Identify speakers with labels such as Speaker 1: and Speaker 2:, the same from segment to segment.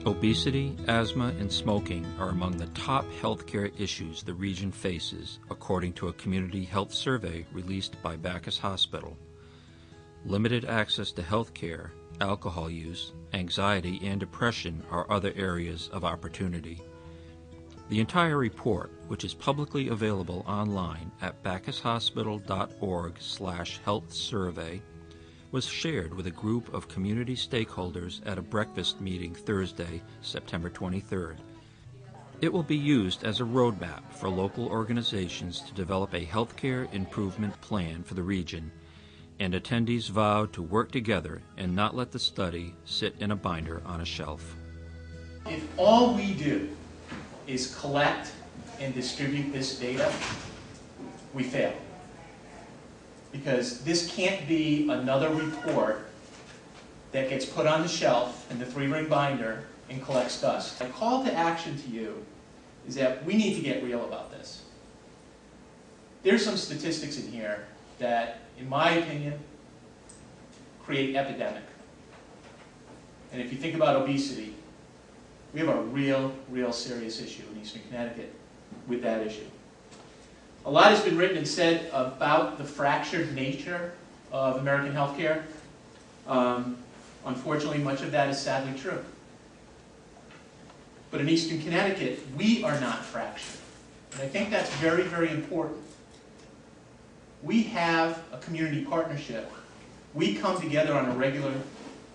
Speaker 1: Obesity, asthma, and smoking are among the top healthcare issues the region faces, according to a community health survey released by Bacchus Hospital. Limited access to health care, alcohol use, anxiety, and depression are other areas of opportunity. The entire report, which is publicly available online at bacchushospital.org/health survey, was shared with a group of community stakeholders at a breakfast meeting Thursday, September 23rd. It will be used as a roadmap for local organizations to develop a healthcare improvement plan for the region, and attendees vowed to work together and not let the study sit in a binder on a shelf.
Speaker 2: If all we do is collect and distribute this data, we fail. Because this can't be another report that gets put on the shelf in the 3-ring binder and collects dust. My call to action to you is that we need to get real about this. There's some statistics in here that, in my opinion, create epidemic. And if you think about obesity, we have a real serious issue in Eastern Connecticut with that issue. A lot has been written and said about the fractured nature of American healthcare. Unfortunately, much of that is sadly true. But in Eastern Connecticut, we are not fractured. And I think that's very important. We have a community partnership. We come together on a regular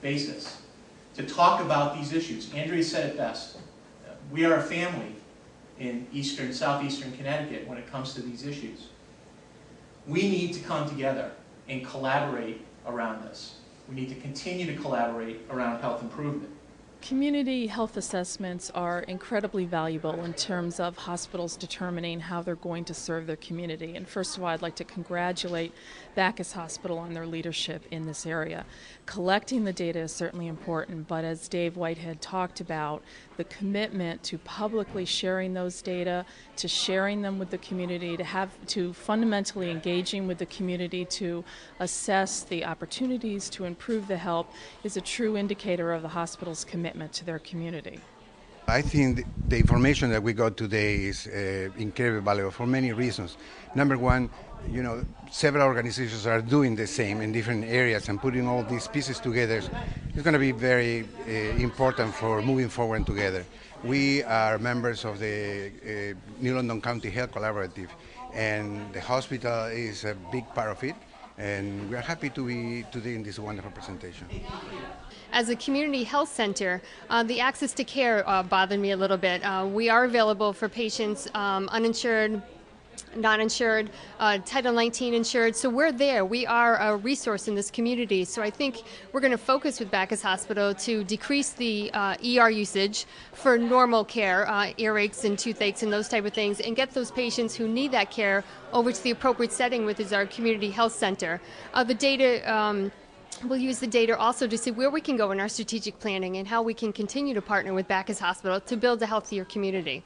Speaker 2: basis to talk about these issues. Andrea said it best. We are a family in southeastern Connecticut when it comes to these issues. We need to come together and collaborate around this. We need to continue to collaborate around health improvement.
Speaker 3: Community health assessments are incredibly valuable in terms of hospitals determining how they're going to serve their community. And first of all, I'd like to congratulate Bacchus Hospital on their leadership in this area. Collecting the data is certainly important, but as Dave Whitehead talked about, the commitment to publicly sharing those data, to sharing them with the community, to fundamentally engaging with the community to assess the opportunities to improve the health is a true indicator of the hospital's commitment to their community.
Speaker 4: I think the information that we got today is incredibly valuable for many reasons. Number one, several organizations are doing the same in different areas, and putting all these pieces together is going to be very important for moving forward together. We are members of the New London County Health Collaborative, and the hospital is a big part of it, and we are happy to be today in this wonderful presentation.
Speaker 5: As a community health center, the access to care bothered me a little bit. We are available for patients uninsured, non-insured, Title 19 insured, so we're there. We are a resource in this community, so I think we're going to focus with Bacchus Hospital to decrease the ER usage for normal care, earaches and toothaches and those type of things, and get those patients who need that care over to the appropriate setting, which is our community health center. The data we'll use the data also to see where we can go in our strategic planning and how we can continue to partner with Bacchus Hospital to build a healthier community.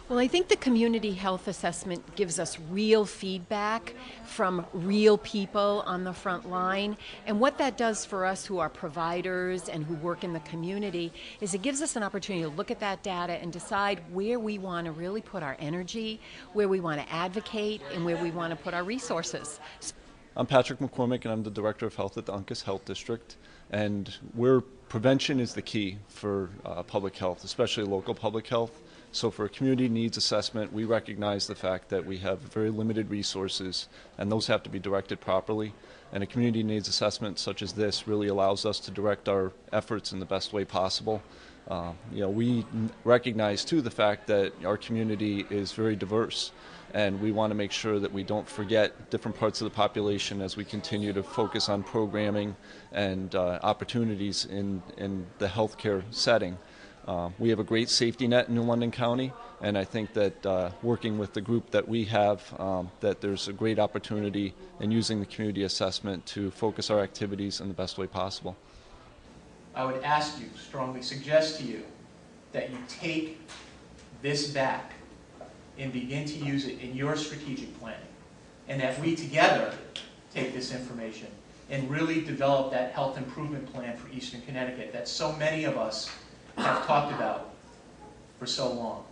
Speaker 6: Well, I think the community health assessment gives us real feedback from real people on the front line. And what that does for us who are providers and who work in the community is it gives us an opportunity to look at that data and decide where we want to really put our energy, where we want to advocate, and where we want to put our resources.
Speaker 7: I'm Patrick McCormick, and I'm the Director of Health at the Uncas Health District. And prevention is the key for public health, especially local public health. So for a community needs assessment, we recognize the fact that we have very limited resources, and those have to be directed properly. And a community needs assessment such as this really allows us to direct our efforts in the best way possible. We recognize, too, the fact that our community is very diverse, and we want to make sure that we don't forget different parts of the population as we continue to focus on programming and opportunities in the healthcare setting. We have a great safety net in New London County, and I think that working with the group that we have, that there's a great opportunity in using the community assessment to focus our activities in the best way possible.
Speaker 2: I would ask you, strongly suggest to you, that you take this back and begin to use it in your strategic planning, and that we together take this information and really develop that health improvement plan for Eastern Connecticut that so many of us have talked about for so long.